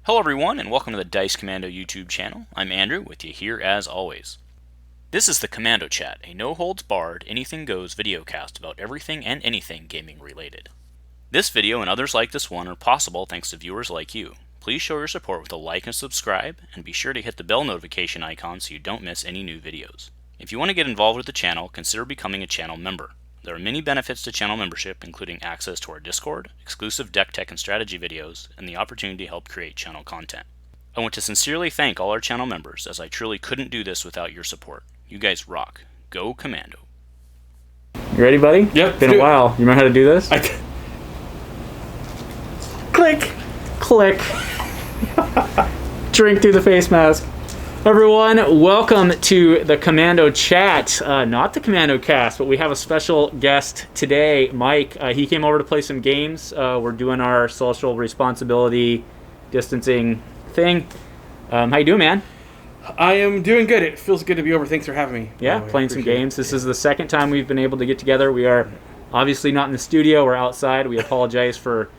Hello everyone, and welcome to the Dice Commando YouTube channel. I'm Andrew, with you here as always. This is the Commando Chat, a no-holds-barred, anything-goes videocast about everything and anything gaming related. This video and others like this one are possible thanks to viewers like you. Please show your support with a like and subscribe, and be sure to hit the bell notification icon so you don't miss any new videos. If you want to get involved with the channel, consider becoming a channel member. There are many benefits to channel membership, including access to our Discord, exclusive deck tech and strategy videos, and the opportunity to help create channel content. I want to sincerely thank all our channel members, as I truly couldn't do this without your support. You guys rock. Go Commando. You ready, buddy? Yep. Been a while. You remember how to do this? Click. Click. Drink through the face mask. Everyone, welcome to the Commando Chat. Not the Commando Cast, but we have a special guest today, Mike. He came over to play some games. We're doing our social responsibility distancing thing. How you doing, man? I am doing good. It feels good to be over. Thanks for having me. Yeah, playing some games. This is the second time we've been able to get together. We are obviously not in the studio. We're outside. We apologize for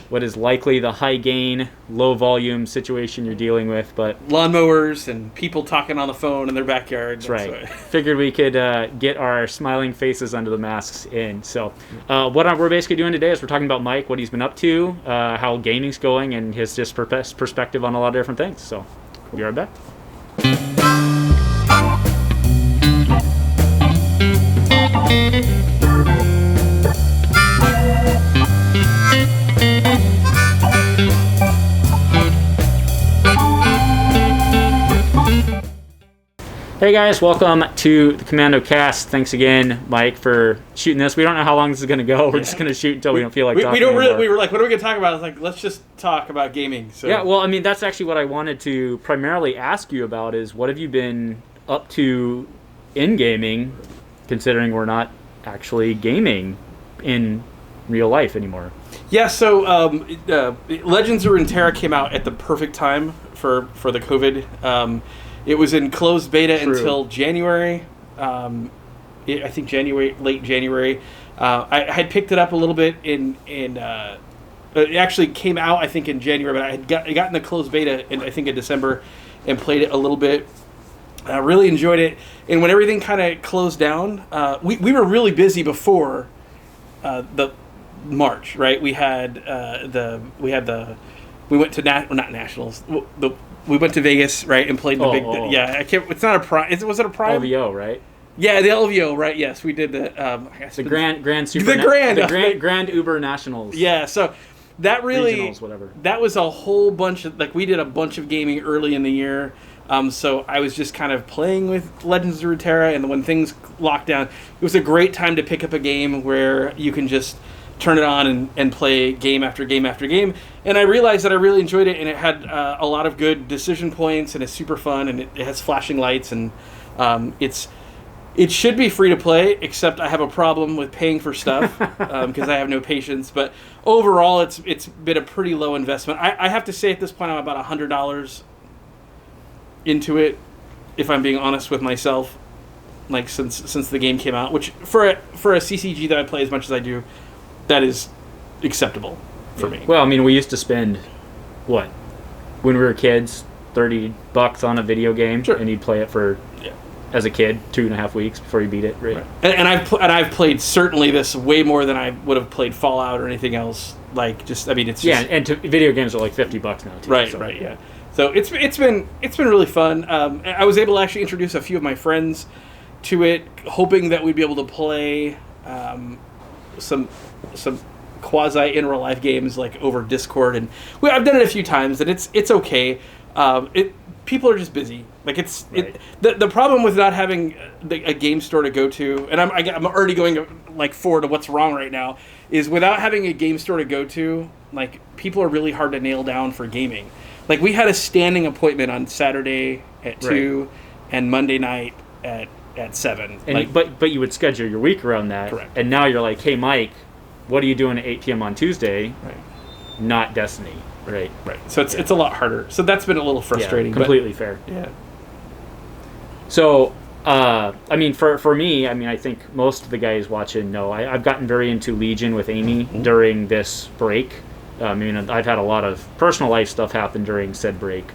what is likely the high gain, low volume situation you're dealing with, but lawnmowers and people talking on the phone in their backyard. That's right. Figured we could get our smiling faces under the masks in. So what we're basically doing today is we're talking about Mike, what he's been up to, how gaming's going, and his just perspective on a lot of different things. So we'll be right back. Hey guys, welcome to the Commando Cast. Thanks again, Mike, for shooting this. We don't know how long this is going to go. We're just going to shoot until we don't feel like talking anymore. We were like, what are we going to talk about? I was like, let's just talk about gaming. So. Yeah, well, I mean, that's actually what I wanted to primarily ask you about is what have you been up to in gaming, considering we're not actually gaming in real life anymore? Yeah, so Legends of Runeterra came out at the perfect time for the COVID. It was in closed beta until January. I think late January. I had picked it up a little bit it actually came out, I think, in January, but I had gotten the closed beta in December and played it a little bit. I really enjoyed it. And when everything kind of closed down, we were really busy before the March, right? We went to not nationals. We went to Vegas, right, and played the big. Yeah, I can't. It's not a prime. Was it a prime? LVO, right? Yeah, the LVO, right? Yes, we did the. Grand Uber Nationals. Yeah, so that really regionals, whatever. That was a whole bunch of we did a bunch of gaming early in the year. So I was just kind of playing with Legends of Runeterra, and when things locked down, it was a great time to pick up a game where you can just turn it on and play game after game after game. And I realized that I really enjoyed it, and it had a lot of good decision points, and it's super fun, and it has flashing lights, and it should be free to play, except I have a problem with paying for stuff because I have no patience. But overall, it's been a pretty low investment. I have to say at this point I'm about $100 into it, if I'm being honest with myself, like since the game came out, which for a CCG that I play as much as I do, that is acceptable for me. Well, I mean, we used to spend, when we were kids, $30 on a video game, and you'd play it for, as a kid, 2.5 weeks before you beat it, right? And I've played certainly this way more than I would have played Fallout or anything else. It's just and video games are like $50 now too. Right, yeah. So it's been really fun. I was able to actually introduce a few of my friends to it, hoping that we'd be able to play some quasi in real life games over Discord, and I've done it a few times, and it's okay. People are just busy. The problem with not having a game store to go to, and I'm already going forward to what's wrong right now, is without having a game store to go to, people are really hard to nail down for gaming. We had a standing appointment on Saturday at 2 and Monday night at 7. And but you would schedule your week around that. Correct. And now you're like, hey, Mike, what are you doing at 8 p.m. on Tuesday? Right. Not Destiny. Right. So it's a lot harder. So that's been a little frustrating. Yeah, completely fair. Yeah. So, I mean, for me, I think most of the guys watching know I've gotten very into Legion with Amy during this break. I mean, I've had a lot of personal life stuff happen during said break.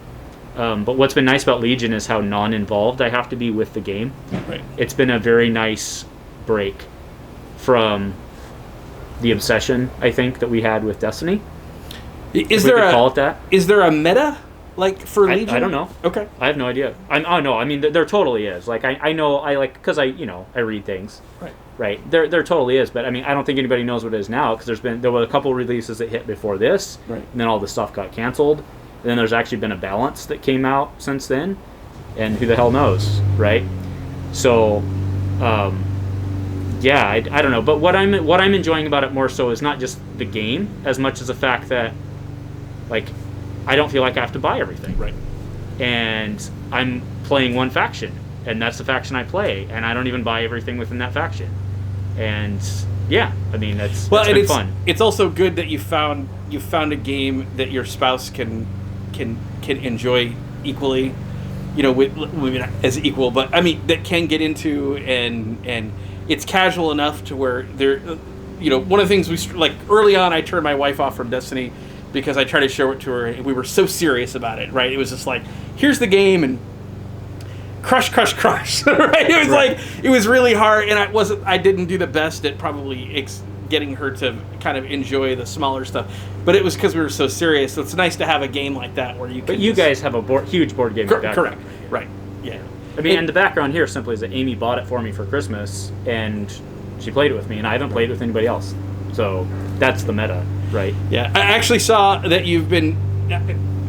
But what's been nice about Legion is how non-involved I have to be with the game. Right. It's been a very nice break from the obsession, I think, that we had with Destiny. Is there call it that? Is there a meta like for Legion? I don't know. Okay. I have no idea. I mean, there totally is. Like, I know, because I read things. Right. Right. There totally is. But I mean, I don't think anybody knows what it is now, because there were a couple releases that hit before this. Right. And then all the stuff got canceled. And then there's actually been a balance that came out since then. And who the hell knows, right? So, yeah, I don't know. But what I'm enjoying about it more so is not just the game as much as the fact that, like, I don't feel like I have to buy everything. Right. And I'm playing one faction, and that's the faction I play, and I don't even buy everything within that faction. And yeah, I mean, that's been fun. It's also good that you found a game that your spouse can enjoy equally, as equal, but I mean that can get into, and it's casual enough to where there, one of the things like early on, I turned my wife off from Destiny because I tried to show it to her, and we were so serious about it, right? It was just like, here's the game, and crush, right? It was like, it was really hard, and I didn't do the best at probably getting her to kind of enjoy the smaller stuff, but it was because we were so serious. So it's nice to have a game like that where you can. But you guys have a huge board game background. Correct. Right. Yeah. I mean, and the background here simply is that Amy bought it for me for Christmas, and she played it with me, and I haven't played it with anybody else. So that's the meta, right? Yeah. I actually saw that you've been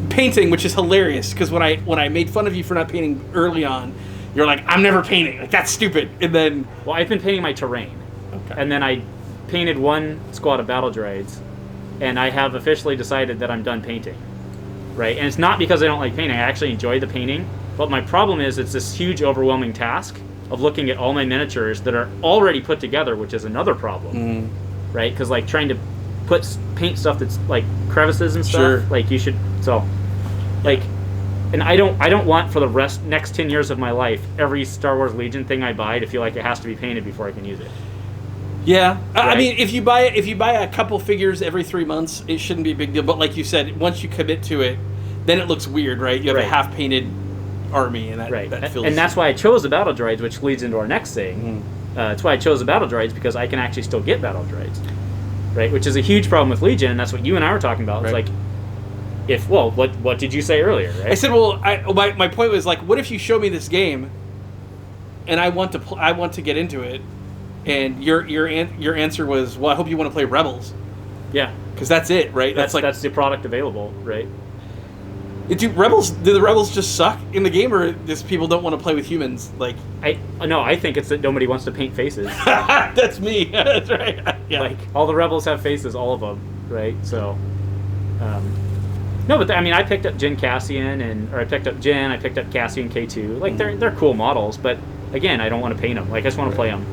painting, which is hilarious, because when I made fun of you for not painting early on, you're like, I'm never painting. Like, that's stupid. And then... Well, I've been painting my terrain. Okay. And then I painted one squad of battle droids, and I have officially decided that I'm done painting. Right? And it's not because I don't like painting. I actually enjoy the painting. But my problem is it's this huge, overwhelming task of looking at all my miniatures that are already put together, which is another problem. Mm. Right? Because, like, trying to paint stuff that's, like, crevices and stuff, sure. like, you should... So, like... And I don't want for the next 10 years of my life every Star Wars Legion thing I buy to feel like it has to be painted before I can use it. Yeah, right? I mean, if you buy a couple figures every 3 months, it shouldn't be a big deal. But like you said, once you commit to it, then it looks weird, right? You have a half painted army, and that feels. And that's why I chose the battle droids, which leads into our next thing. Mm-hmm. That's why I chose the battle droids, because I can actually still get battle droids, right? Which is a huge problem with Legion, and that's what you and I were talking about. It's like, what did you say earlier, right? I said, well, my point was like, what if you show me this game, and I want to get into it, and your answer was, well, I hope you want to play Rebels. Yeah, because that's it, right? That's the product available, right? Do the Rebels just suck in the game, or just people don't want to play with humans? Like, I think it's that nobody wants to paint faces. That's me. That's right. Yeah. Like, all the Rebels have faces, all of them, right? So. No, but I mean, I picked up Jyn Cassian, I picked up Jyn, I picked up Cassian K2. Like, they're cool models, but again, I don't want to paint them. Like, I just want to play them,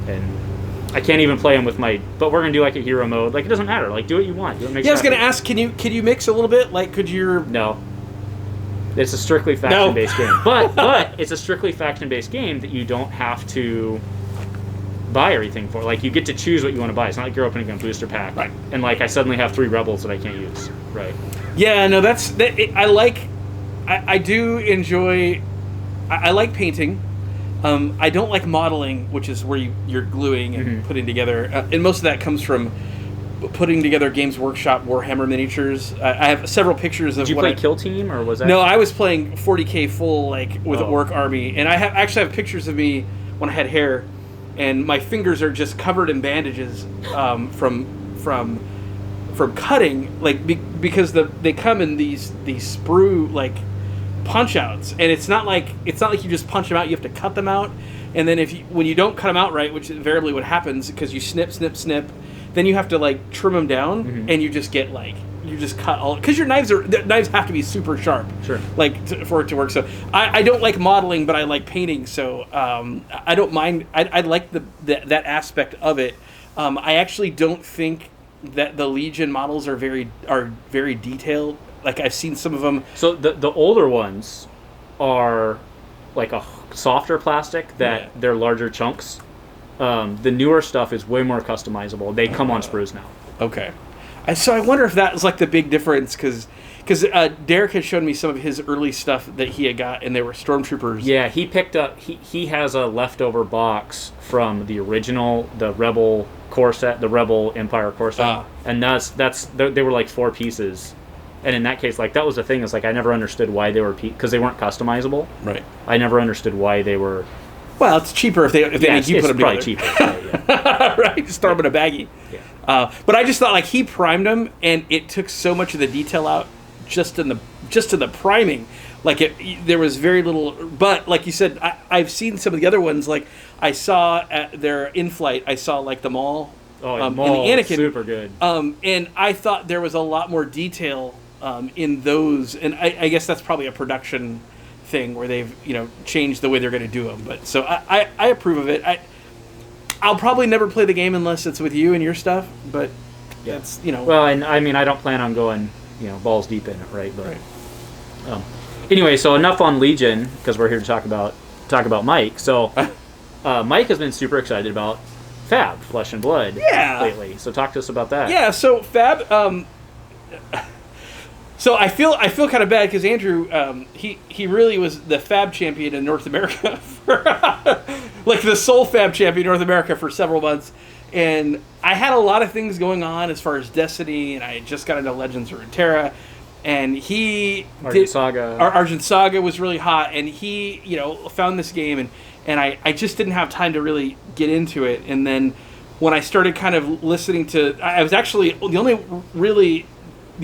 and I can't even play them with my. But we're gonna do like a hero mode. Like, it doesn't matter. Like, do what you want. Do what makes I was gonna ask, can you mix a little bit? Like, could you? No. It's a strictly faction-based game, but it's a strictly faction-based game that you don't have to buy everything for. Like, you get to choose what you want to buy. It's not like you're opening a booster pack, right? And like, I suddenly have 3 rebels that I can't use, right? Yeah, no, I do enjoy. I like painting. I don't like modeling, which is where you're gluing and putting together. And most of that comes from putting together Games Workshop Warhammer miniatures. I have several pictures of. Did you play Kill Team, or was that? No, I was playing 40K full, like with an orc army, and I actually have pictures of me when I had hair, and my fingers are just covered in bandages from cutting, like because they come in these sprue like punch outs, and it's not like you just punch them out. You have to cut them out, and then when you don't cut them out right, which is invariably what happens, because you snip, then you have to like trim them down, and you just get like you just cut all, because your knives have to be super sharp, sure, like for it to work. So I don't like modeling, but I like painting. So I don't mind. I like that aspect of it. I actually don't think that the Legion models are very detailed. Like, I've seen some of them. So the older ones are like a softer plastic that they're larger chunks. The newer stuff is way more customizable. They come on sprues now. Okay. So I wonder if that was like the big difference, because Derek had shown me some of his early stuff that he had got, and they were Stormtroopers. Yeah, he picked up. He has a leftover box from the original, the Rebel core set, the Rebel Empire core set, and they were like 4 pieces. And in that case, like, that was the thing, is like I never understood why they were, because they weren't customizable. Right. I never understood why they were. Well, it's cheaper if they make you put them probably together. cheaper. Yeah. Right, just throw them in a baggie. Yeah. But I just thought, like, he primed them, and it took so much of the detail out just in the priming. Like, there was very little. But like you said, I've seen some of the other ones. Like, I saw at their in-flight, I saw like the Maul. Oh, and the Anakin, super good. And I thought there was a lot more detail in those, and I guess that's probably a production thing where they've changed the way they're going to do them. But so I approve of it. I'll probably never play the game unless it's with you and your stuff. But that's Well, and I mean, I don't plan on going balls deep in it, right? But right. Anyway, so enough on Legion, because we're here to talk about Mike. So Mike has been super excited about Fab Flesh and Blood lately. So talk to us about that. Yeah. So Fab. So I feel kind of bad because Andrew, he really was the Fab champion in North America for like the sole Fab champion in North America for several months, and I had a lot of things going on as far as Destiny, and I had just got into Legends of Runeterra, and Argent Saga was really hot, and he found this game, and I just didn't have time to really get into it, and then when I started kind of listening to, I was actually the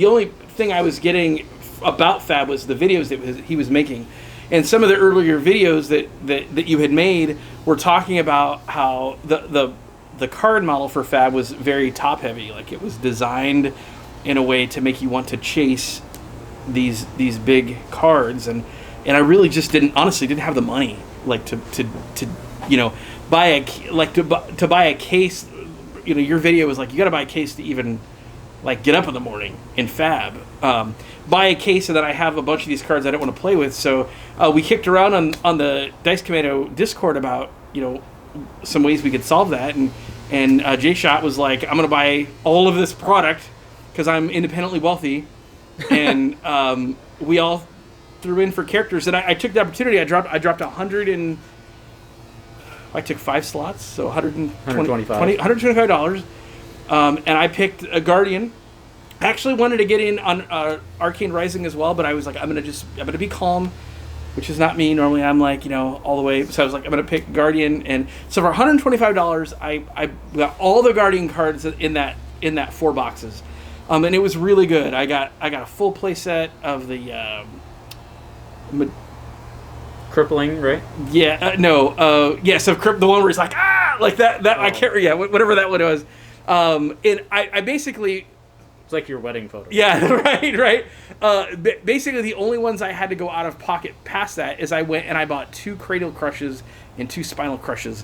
only thing I was getting about Fab was the videos that he was making, and some of the earlier videos that you had made were talking about how the card model for Fab was very top heavy, like it was designed in a way to make you want to chase these big cards, and I really just didn't have the money like to buy a case. Your video was like, you got to buy a case to even like get up in the morning in Fab. Buy a case, so that I have a bunch of these cards I don't want to play with. So we kicked around on the Dice Commando Discord about some ways we could solve that, and Jay Shot was like, I'm going to buy all of this product because I'm independently wealthy, and we all threw in for characters, and I took the opportunity. I dropped 100 and I took 5 slots, so $125. And I picked a Guardian. I actually wanted to get in on Arcane Rising as well, but I was like, I'm gonna be calm, which is not me. Normally I'm like, all the way. So I was like, I'm gonna pick Guardian, and so for $125, I got all the Guardian cards in that 4 boxes, and it was really good. I got a full play set of the Crippling, right? Yeah, so the one where he's like, like that. I can't. Yeah, whatever that one was. And I basically. It's like your wedding photo. Yeah, right. Basically, the only ones I had to go out of pocket past that is I went and I bought 2 Cradle Crushes and 2 Spinal Crushes.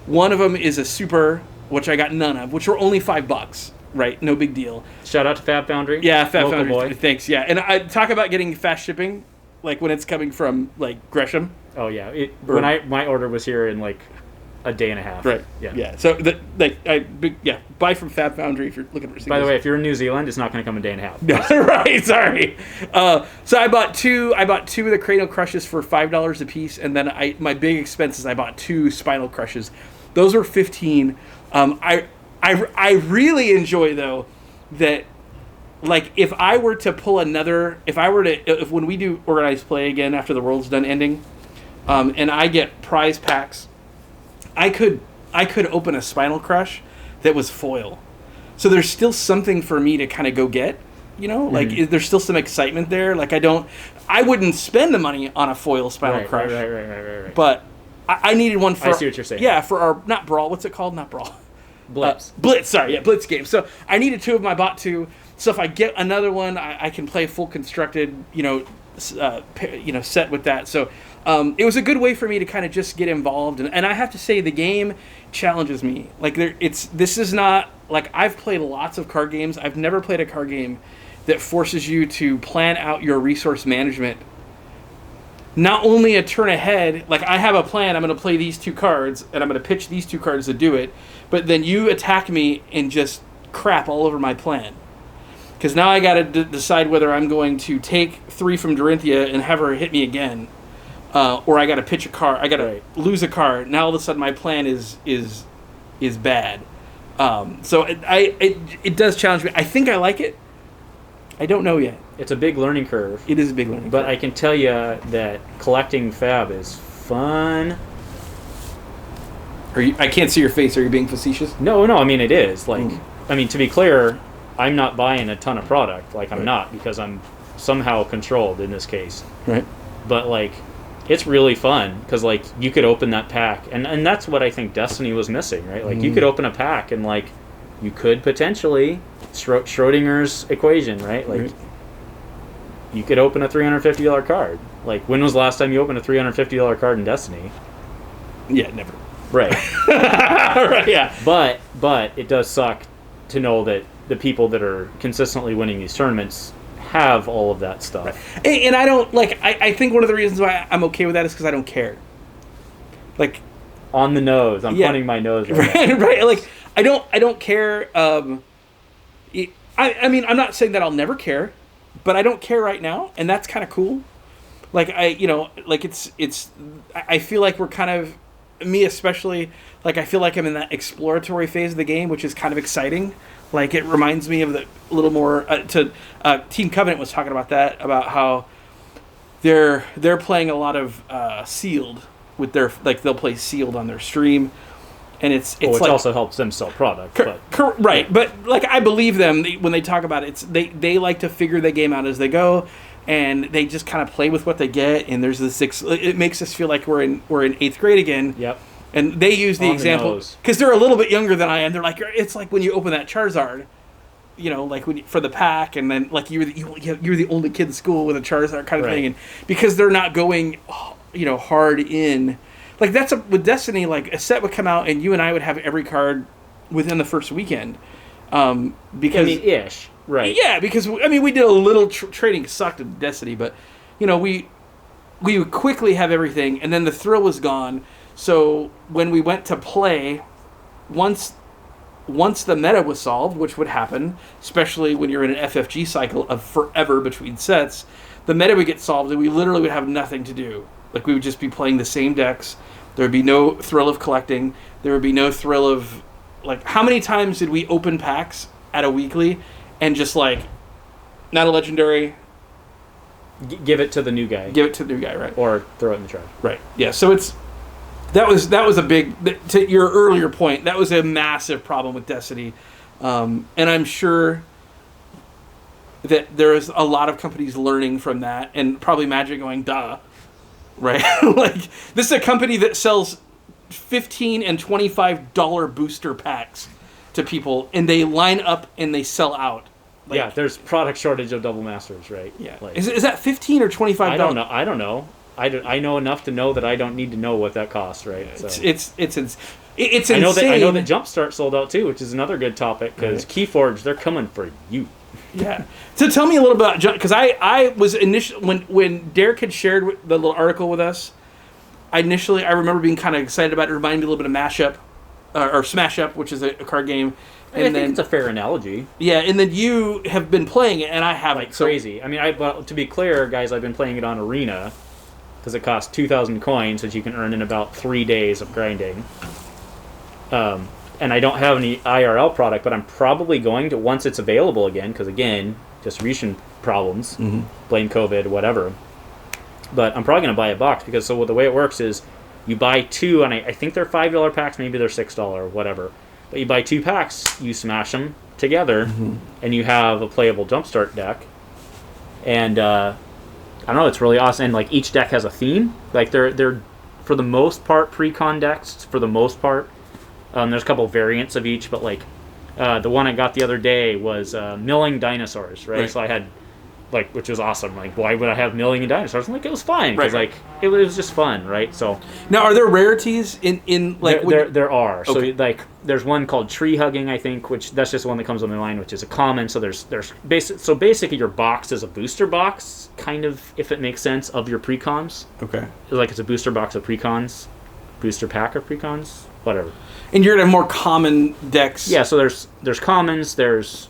One of them is a super, which I got none of, which were only $5. Right, no big deal. Shout out to Fab Foundry. Yeah, Fab Local Foundry. Boy. Thanks. Yeah, and I talk about getting fast shipping, like when it's coming from like Gresham. Oh yeah, my order was here in like a day and a half. Right. Yeah. So buy from Fab Foundry if you're looking for singles. By the way, if you're in New Zealand, it's not going to come in a day and a half. Right. Sorry. So I bought 2 of the Cradle Crushes for $5 a piece, and then my big expenses, I bought 2 Spinal Crushes. Those were $15. I really enjoy though that, like, if when we do organized play again after the world's done ending, and I get prize packs, I could open a Spinal Crush that was foil. So there's still something for me to kind of go get, like there's still some excitement there. Like I wouldn't spend the money on a foil Spinal Crush. Right. But I needed one for. I see what you're saying. Yeah, for our not Brawl. What's it called? Not Brawl. Blitz. Blitz. Sorry, yeah, Blitz game. So I needed 2 of them. I bought 2. So if I get another one, I can play full constructed, set with that. So it was a good way for me to kind of just get involved. And I have to say, the game challenges me. Like this is not like, I've played lots of card games. I've never played a card game that forces you to plan out your resource management. Not only a turn ahead, like I have a plan, I'm going to play these 2 cards, and I'm going to pitch these 2 cards to do it, but then you attack me and just crap all over my plan. Because now I got to decide whether I'm going to take 3 from Dorinthia and have her hit me again, or I got to pitch a card. I got to lose a card. Now all of a sudden my plan is bad. So it does challenge me. I think I like it. I don't know yet. It's a big learning curve. It is a big learning curve. But I can tell you that collecting fab is fun. I can't see your face. Are you being facetious? No. I mean, it is. Like, I mean, to be clear, I'm not buying a ton of product. Like, I'm not, because I'm somehow controlled in this case. Right. But, like, it's really fun, because, like, you could open that pack. And that's what I think Destiny was missing, right? Like, you could open a pack and, like, you could potentially Schrodinger's equation, right? Like, you could open a $350 card. Like, when was the last time you opened a $350 card in Destiny? Yeah, never. Right. Right. Yeah. But it does suck to know that the people that are consistently winning these tournaments have all of that stuff. Right. And I don't, like, I think one of the reasons why I'm okay with that is because I don't care. Like, on the nose. I'm punting my nose right now. Right. Like, I don't care. I mean, I'm not saying that I'll never care, but I don't care right now, and that's kind of cool. Like, I feel like we're kind of, me especially, like, I feel like I'm in that exploratory phase of the game, which is kind of exciting. Like, it reminds me of the little more Team Covenant was talking about that, about how they're playing a lot of sealed with their, like, they'll play sealed on their stream, and it's which like, also helps them sell product. Right, but like, I believe them when they talk about it. They like to figure the game out as they go, and they just kind of play with what they get. And there's this. It makes us feel like we're in 8th grade again. Yep. And they use the example because they're a little bit younger than I am. They're like, it's like when you open that Charizard, you know, like for the pack, and then like you're the only kid in school with a Charizard kind of thing, and because they're not going, hard in. Like, with Destiny, like, a set would come out and you and I would have every card within the first weekend. Because, I mean, ish, right? Yeah, because we did a little trading, sucked in Destiny, but we would quickly have everything, and then the thrill was gone. So when we went to play, once the meta was solved, which would happen, especially when you're in an FFG cycle of forever between sets, the meta would get solved, and we literally would have nothing to do. Like, we would just be playing the same decks. There would be no thrill of collecting. There would be no thrill of, like, how many times did we open packs at a weekly and just, like, not a legendary? Give it to the new guy. Give it to the new guy, right? Or throw it in the trash. Right. Yeah, so that was a big, to your earlier point, that was a massive problem with Destiny. And I'm sure that there's a lot of companies learning from that, and probably Magic going, duh. Right? Like, this is a company that sells $15 and $25 booster packs to people, and they line up and they sell out. Like, yeah, there's product shortage of Double Masters, right? Yeah. Like, is that $15 or $25? I don't know. I know enough to know that I don't need to know what that costs, right? So. It's insane. I know that JumpStart sold out too, which is another good topic, because Keyforge, they're coming for you. Yeah. So tell me a little about Jump, because I was initially, when Derek had shared the little article with us, I remember being kind of excited about it. It reminded me a little bit of Mashup, or Smash Up, which is a card game. And I think it's a fair analogy. Yeah, and then you have been playing it, and I haven't. Like crazy. I mean, well, to be clear, guys, I've been playing it on Arena, because it costs 2,000 coins, which you can earn in about 3 days of grinding. And I don't have any IRL product, but I'm probably going to, once it's available again, because again, distribution problems, blame COVID, whatever. But I'm probably going to buy a box, because so the way it works is you buy 2, and I think they're $5 packs, maybe they're $6, whatever. But you buy 2 packs, you smash them together, and you have a playable JumpStart deck. And I don't know, it's really awesome. And like, each deck has a theme. Like, they're for the most part pre-con decks, for the most part. There's a couple variants of each, but like the one I got the other day was milling dinosaurs, right? So I had, like, which was awesome. Like, why would I have milling dinosaurs? And like, it was fine, because like it was just fun, right? So now, are there rarities in like? There are. Okay. So like, there's one called Tree Hugging, I think, which that's just one that comes on my mind, which is a common. So there's basically your box is a booster box, kind of, if it makes sense, of your precons. Okay. Like, it's a booster box of precons, booster pack of precons, whatever. And you're at a more common decks. Yeah, so there's commons, there's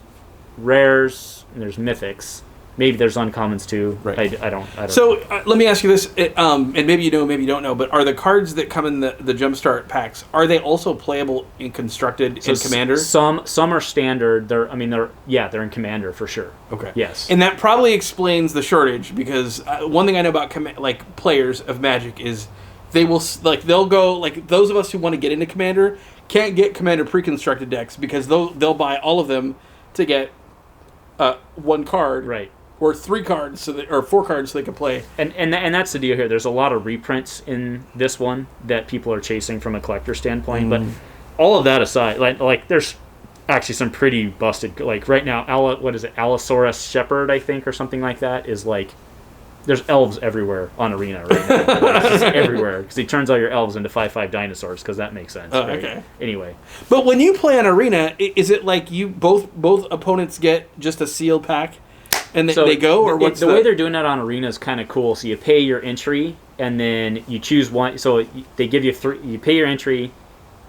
rares and there's mythics. Maybe there's uncommons too. Right. I don't So know. let me ask you this, and maybe you know, maybe you don't know, but are the cards that come in the JumpStart packs, are they also playable in Constructed in Commander? Some are standard. They're in Commander for sure. Okay. Yes. And that probably explains the shortage, because one thing I know about players of Magic is they'll go, like, those of us who want to get into Commander can't get Commander pre-constructed decks because they'll buy all of them to get one card. Right. Or 3 cards, or 4 cards, so they can play. And that's the deal here. There's a lot of reprints in this one that people are chasing from a collector standpoint. But all of that aside, like there's actually some pretty busted. Like right now, Allosaurus Shepherd, I think, or something like that, is like there's elves everywhere on Arena right now. Like, just everywhere, because he turns all your elves into 5/5 dinosaurs. Because that makes sense. Right? Okay. Anyway, but when you play on Arena, is it like you both opponents get just a sealed pack? And they go, or what's the way they're doing that on Arena is kind of cool. So you pay your entry, and then you choose one. So they give you 3. You pay your entry,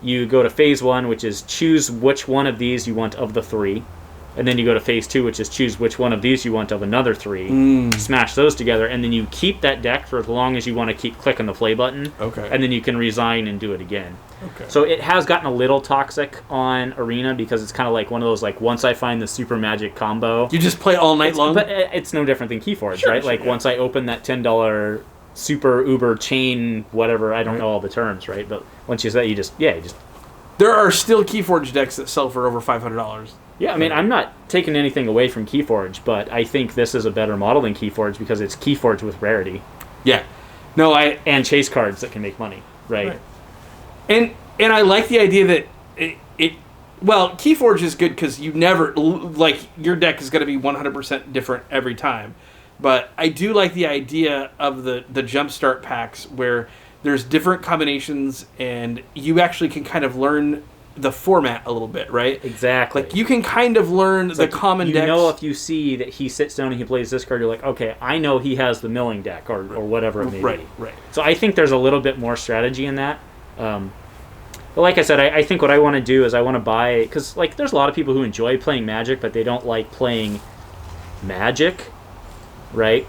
you go to phase 1, which is choose which one of these you want of the 3, and then you go to phase 2, which is choose which one of these you want of another 3. Smash those together, and then you keep that deck for as long as you want to keep clicking the play button. Okay. And then you can resign and do it again. Okay. So it has gotten a little toxic on Arena because it's kind of like one of those, like, once I find the super magic combo, you just play all night long. But it's no different than Keyforge, right? Like once I open that $10 super uber chain, whatever, I don't know all the terms, right? But once you say you just there are still Keyforge decks that sell for over $500. Yeah, I mean, I'm not taking anything away from Keyforge, but I think this is a better model than Keyforge because it's Keyforge with rarity. Yeah. No, and chase cards that can make money, right? And I like the idea that Keyforge is good because you never, like, your deck is going to be 100% different every time. But I do like the idea of the JumpStart packs where there's different combinations and you actually can kind of learn the format a little bit, right? Exactly. Like, you can kind of learn the common decks. You know, if you see that he sits down and he plays this card, you're like, okay, I know he has the milling deck or whatever it may be. Right. So I think there's a little bit more strategy in that. But like I said, I think what I want to do is I want to buy, because like there's a lot of people who enjoy playing Magic, but they don't like playing Magic, right?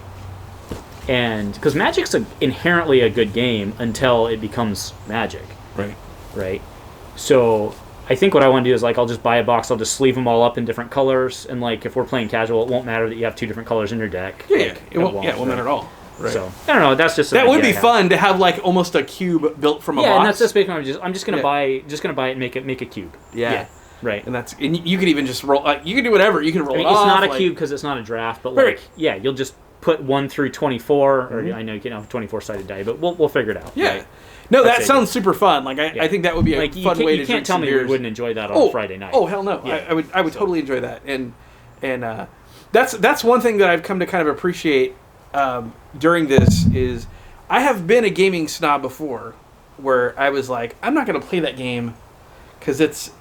And because Magic's inherently a good game until it becomes Magic, right? So I think what I want to do is, like, I'll just buy a box, I'll just sleeve them all up in different colors, and like if we're playing casual, it won't matter that you have 2 different colors in your deck. It won't matter at all. Right. So I don't know. That's just that would be fun to have, like, almost a cube built from a box. Yeah, and that's just basically I'm just gonna buy it and make a cube. Yeah. Right. And you could even just roll. You can do whatever. You can roll. I mean, it it's off, not a cube because it's not a draft, but like you'll just put 1 through 24, or I know you can have a 24-sided die, but we'll figure it out. Yeah. Right? No, that sounds super fun. Like I think that would be a fun way to. You can't tell me you wouldn't enjoy that on a Friday night. Oh hell no! Yeah. I would totally enjoy that, and that's one thing that I've come to kind of appreciate during this is I have been a gaming snob before, where I was like, I'm not going to play that game because it's,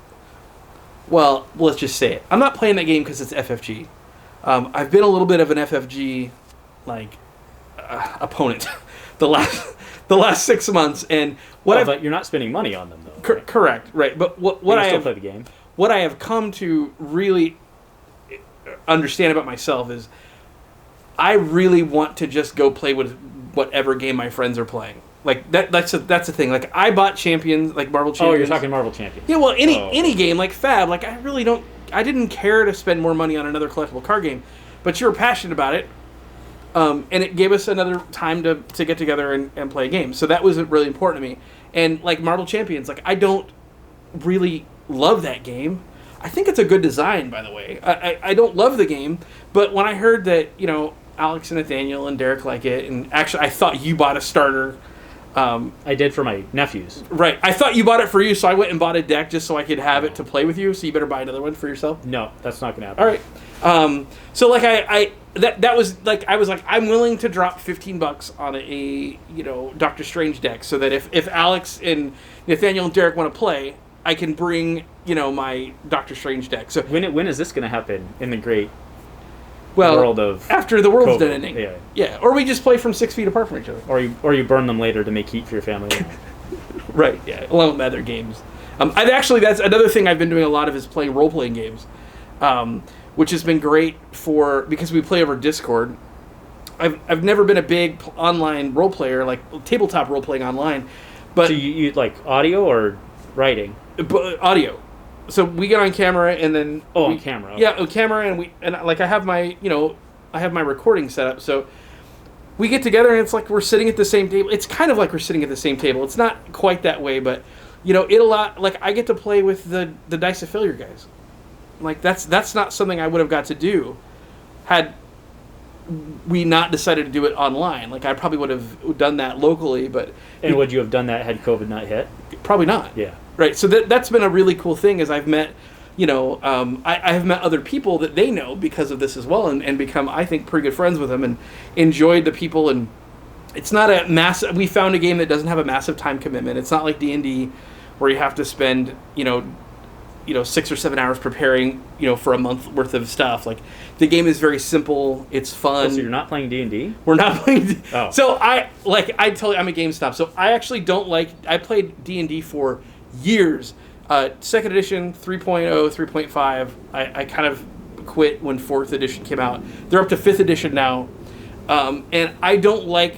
well, let's just say it. I'm not playing that game because it's FFG. I've been a little bit of an FFG opponent the last 6 months, and but you're not spending money on them though. Right? Correct, right? But what I still have, play the game. What I have come to really understand about myself is I really want to just go play with whatever game my friends are playing. Like that's the thing. Like, I bought Champions, like Marvel Champions. Oh, you're talking Marvel Champions. Yeah, well, any game like Fab. Like, I didn't care to spend more money on another collectible card game, but you were passionate about it, and it gave us another time to get together and play a game. So that was really important to me. And like Marvel Champions, like, I don't really love that game. I think it's a good design, by the way. I don't love the game, but when I heard that, Alex and Nathaniel and Derek like it, and actually I thought you bought a starter. I did for my nephews. Right. I thought you bought it for you, so I went and bought a deck just so I could have it to play with you, so you better buy another one for yourself. No, that's not going to happen. All right. So like that was like, I was like, I'm willing to drop $15 on a Doctor Strange deck so that if Alex and Nathaniel and Derek want to play, I can bring my Doctor Strange deck. So when is this going to happen in the great world of after the world's COVID? done ending? Yeah. Or we just play from 6 feet apart from each other. Or you burn them later to make heat for your family. Right. Yeah. Along with other games. That's another thing I've been doing a lot of is playing role playing games. which has been great because we play over Discord. I've never been a big online role player, like tabletop role playing online, but So you like audio or writing? Audio. So we get on camera and then on camera. Okay. Yeah, on camera, and like I have my recording set up, so we get together and it's like we're sitting at the same table. It's kind of like we're sitting at the same table. It's not quite that way, but I get to play with the Dice of Failure guys. Like that's not something I would have got to do had we not decided to do it online. Like I probably would have done that locally, but would you have done that had COVID not hit? Probably not. Yeah. Right. So that's been a really cool thing. Is I've met, I have met other people that they know because of this as well, and become, I think, pretty good friends with them, and enjoyed the people. And it's not a massive. We found a game that doesn't have a massive time commitment. It's not like D&D, where you have to spend 6 or 7 hours preparing for a month worth of stuff. Like the game is very simple. It's fun. Oh, so you're not playing D&D? We're not playing. Oh. So I tell you, I'm a game snob. So I actually don't like. I played D&D for years. Second edition, 3.0, 3.5. I kind of quit when 4th edition came out. They're up to 5th edition now, and I don't like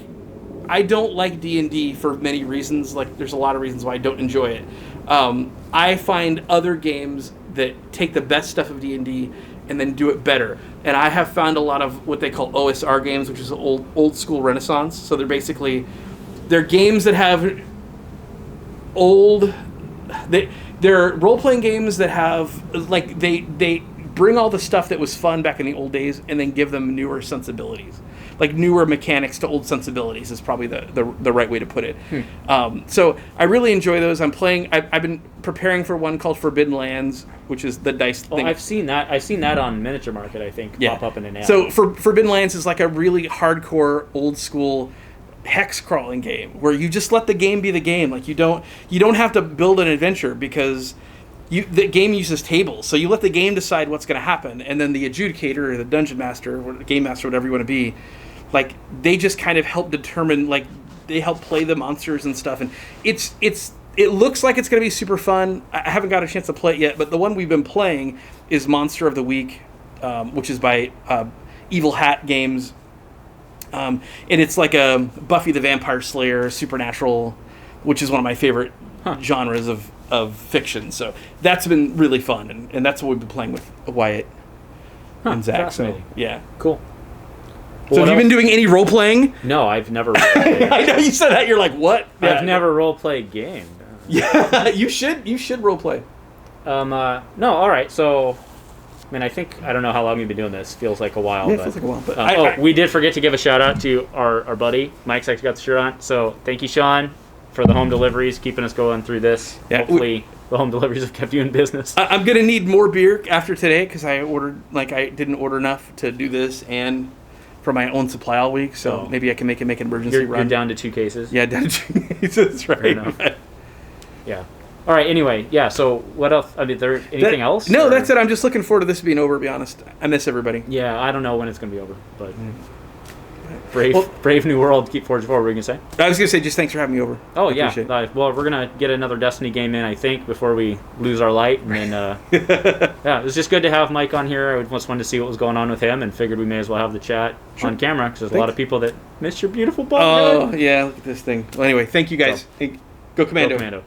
D&D for many reasons. Like there's a lot of reasons why I don't enjoy it. I find other games that take the best stuff of D&D and then do it better. And I have found a lot of what they call OSR games, which is old school Renaissance. So they're games that have they're role-playing games that have, like, they bring all the stuff that was fun back in the old days and then give them newer sensibilities. Like newer mechanics to old sensibilities is probably the right way to put it. So I really enjoy those. I've been preparing for one called Forbidden Lands, which is the dice thing. I've seen that. I've seen that on Miniature Market, I think, pop up in an ad. So Forbidden Lands is like a really hardcore, old school hex crawling game where you just let the game be the game. Like you don't have to build an adventure because the game uses tables. So you let the game decide what's going to happen, and then the adjudicator or the dungeon master or the game master, whatever you want to be, like they just kind of help determine, like they help play the monsters and stuff. And it looks like it's going to be super fun. I haven't got a chance to play it yet, but the one we've been playing is Monster of the Week, which is by Evil Hat Games. And it's like a Buffy the Vampire Slayer, supernatural, which is one of my favorite genres of fiction. So that's been really fun, and that's what we've been playing with Wyatt and Zach. Fascinating. So yeah, cool. So have you been doing any role playing? No, I've never. Role-played. I know you said that. You're like, what? I've never role played game. Yeah, you should role play. No, all right. So, I mean, I don't know how long you've been doing this. Feels like a while. Yeah, but, feels like a while. But we did forget to give a shout out to our buddy Mike's actually got the shirt on. So thank you, Sean, for the home deliveries, keeping us going through this. Yeah, hopefully the home deliveries have kept you in business. I'm gonna need more beer after today because I didn't order enough to do this and for my own supply all week. So maybe I can make an emergency run. You're down to 2 cases. Yeah, down to 2 cases. Right. Fair enough. Yeah. All right. Anyway, yeah. So what else? I mean, there anything else? No, or? That's it. I'm just looking forward to this being over. To be honest, I miss everybody. Yeah, I don't know when it's going to be over, but brave new world. Keep forward forward. What were you going to say? I was going to say just thanks for having me over. Oh yeah. Well, we're gonna get another Destiny game in, I think, before we lose our light, and then yeah, it was just good to have Mike on here. I just wanted to see what was going on with him, and figured we may as well have the chat on camera because there's a lot of people that miss your beautiful bug. Oh yeah, look at this thing. Well, anyway, thank you guys. Go Commando. Go Commando.